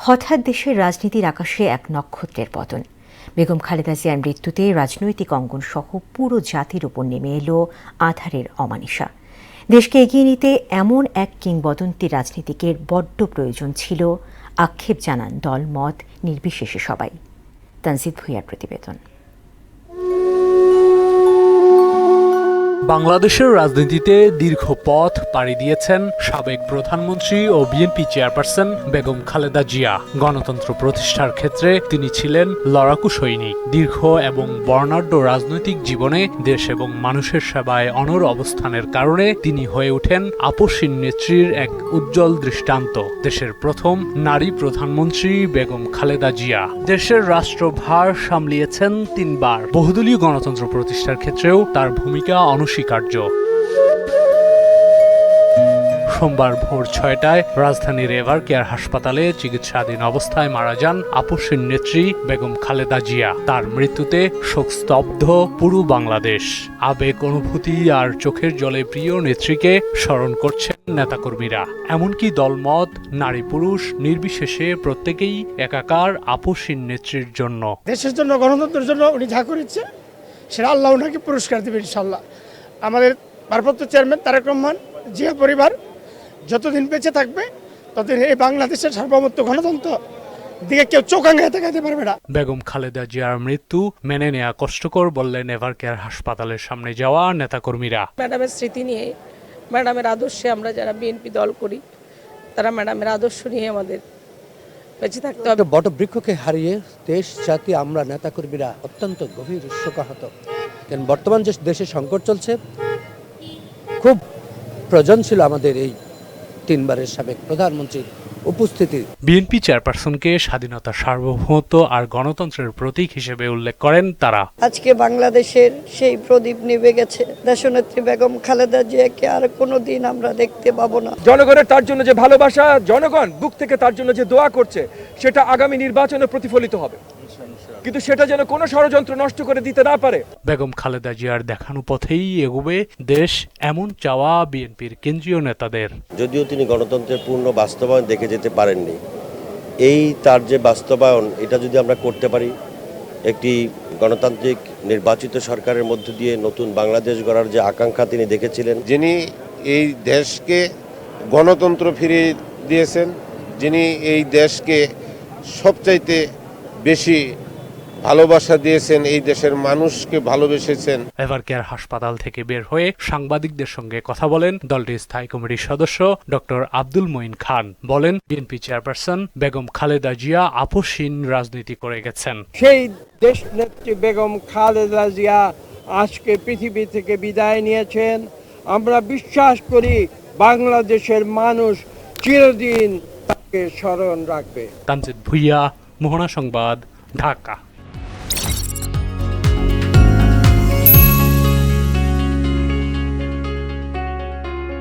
হঠাৎ দেশের রাজনীতির আকাশে এক নক্ষত্রের পতন। বেগম খালেদা জিয়ার মৃত্যুতে রাজনৈতিক অঙ্গন সহ পুরো জাতির উপর নেমে এলো আঁধারের অমানিসা। দেশকে এগিয়ে নিতে এমন এক কিংবদন্তি রাজনীতিকের বড্ড প্রয়োজন ছিল, আক্ষেপ জানান দল মত নির্বিশেষে সবাই। তানজিদ ভুঁইয়ার প্রতিবেদন। বাংলাদেশের রাজনীতিতে দীর্ঘ পথ পাড়ি দিয়েছেন সাবেক প্রধানমন্ত্রী ও বিএনপি চেয়ারপারসন বেগম খালেদা জিয়া। গণতন্ত্র প্রতিষ্ঠার ক্ষেত্রে তিনি ছিলেন লড়াকু সৈনিক। দীর্ঘ এবং বর্ণাঢ্য রাজনৈতিক জীবনে দেশ এবং মানুষের সেবায় অনড় অবস্থানের কারণে তিনি হয়ে ওঠেন আপসহীন নেত্রীর এক উজ্জ্বল দৃষ্টান্ত। দেশের প্রথম নারী প্রধানমন্ত্রী বেগম খালেদা জিয়া দেশের রাষ্ট্রভার সামলিয়েছেন ৩ বার। বহুদলীয় গণতন্ত্র প্রতিষ্ঠার ক্ষেত্রেও তার ভূমিকা অনস্বীকার্য। সোমবার ভোর ৬টায় রাজধানীর এভার কেয়ার হাসপাতালে চিকিৎসাধীন অবস্থায় মারা যান আপসহীন নেত্রী বেগম খালেদা জিয়া। তার মৃত্যুতে শোকস্তব্ধ পুরো বাংলাদেশ। আবেগ, অনুভূতি আর চোখের জলে প্রিয় নেত্রীকে স্মরণ করছেন নেতাকর্মীরা। এমনকি দলমত, নারী পুরুষ নির্বিশেষে প্রত্যেকেই একাকার আপসহীন নেত্রীর জন্য। দেশের জন্য, গণতন্ত্রের জন্য উনি যা করেছে সেটা আল্লাহ ওনাকে পুরস্কার দেবে ইনশাল্লাহ। আমাদের ভারপ্রাপ্ত চেয়ারম্যান তারেক রহমান জিয়া পরিবার যতদিন বেঁচে থাকবে ততদিন এই বাংলাদেশের সার্বভৌমত্ব গণতন্ত্র দিকে কেউ চোখ আঙায় তাকাতে পারবে না। বেগম খালেদা জিয়ার মৃত্যু মেনে নেওয়া কষ্টকর বললেন এভার কেয়ার হাসপাতালের সামনে যাওয়া নেতাকর্মীরা। ম্যাডামের স্মৃতি নিয়ে, ম্যাডামের আদর্শে আমরা যারা বিএনপি দল করি তারা ম্যাডামের আদর্শ নিয়ে আমাদের বেঁচে থাকতে হবে। বটবৃক্ষকে হারিয়ে দেশ জাতি আমরা নেতাকর্মীরা অত্যন্ত গভীর শোকাহত। কারণ বর্তমান যে দেশে সংকট চলছে, খুব প্রয়োজন ছিল আমাদের এই 3 বারের সাবেক প্রধানমন্ত্রীর উপস্থিতি। বিএনপি চেয়ারপারসনকে স্বাধীনতা, সার্বভৌমত্ব আর গণতন্ত্রের প্রতীক হিসেবে উল্লেখ করেন তারা। আজকে বাংলাদেশের সেই প্রদীপ নিভে গেছে। দেশনেত্রী বেগম খালেদা জিয়াকে আর কোনোদিন আমরা দেখতে পাবো না। জনগণের তার জন্য যে ভালোবাসা, জনগণ বুক থেকে তার জন্য যে দোয়া করছে, সেটা আগামী নির্বাচনে প্রতিফলিত হবে, কিন্তু সেটা যেন কোনো ষড়যন্ত্র নষ্ট করে দিতে না পারে। বেগম খালেদা জিয়ার দেখানো পথেই এগোবে দেশ, এমন চাওয়া বিএনপির কেন্দ্রীয় নেতাদের। যদিও তিনি গণতন্ত্রের পূর্ণ বাস্তবায়ন দেখে যেতে পারেননি, এই তার যে বাস্তবায়ন, এটা যদি আমরা করতে পারি, একটি গণতান্ত্রিক নির্বাচিত সরকারের মধ্য দিয়ে নতুন বাংলাদেশ গড়ার যে আকাঙ্ক্ষা তিনি দেখেছিলেন, যিনি এই দেশকে গণতন্ত্র ফিরিয়ে দিয়েছেন, যিনি এই দেশকে সবচাইতে বেশি ভালোবাসা দিয়েছেন, এই দেশের মানুষকে ভালোবেসেছেন। এভার কেয়ার হাসপাতাল থেকে বের হয়ে সাংবাদিকদের সঙ্গে কথা বলেন দলটির স্থায়ী কমিটির সদস্য ডক্টর আব্দুল মঈন খান। বলেন, বিএনপি চেয়ারপারসন বেগম খালেদা জিয়া আপসহীন রাজনীতি করে গেছেন। সেই দেশ নেত্রী বেগম খালেদা জিয়া আজকে পৃথিবী থেকে বিদায় নিয়েছেন। আমরা বিশ্বাস করি বাংলাদেশের মানুষ চিরদিন তাকে স্মরণ রাখবে। তানজিদ ভুঁইয়া, মোহনা সংবাদ, ঢাকা।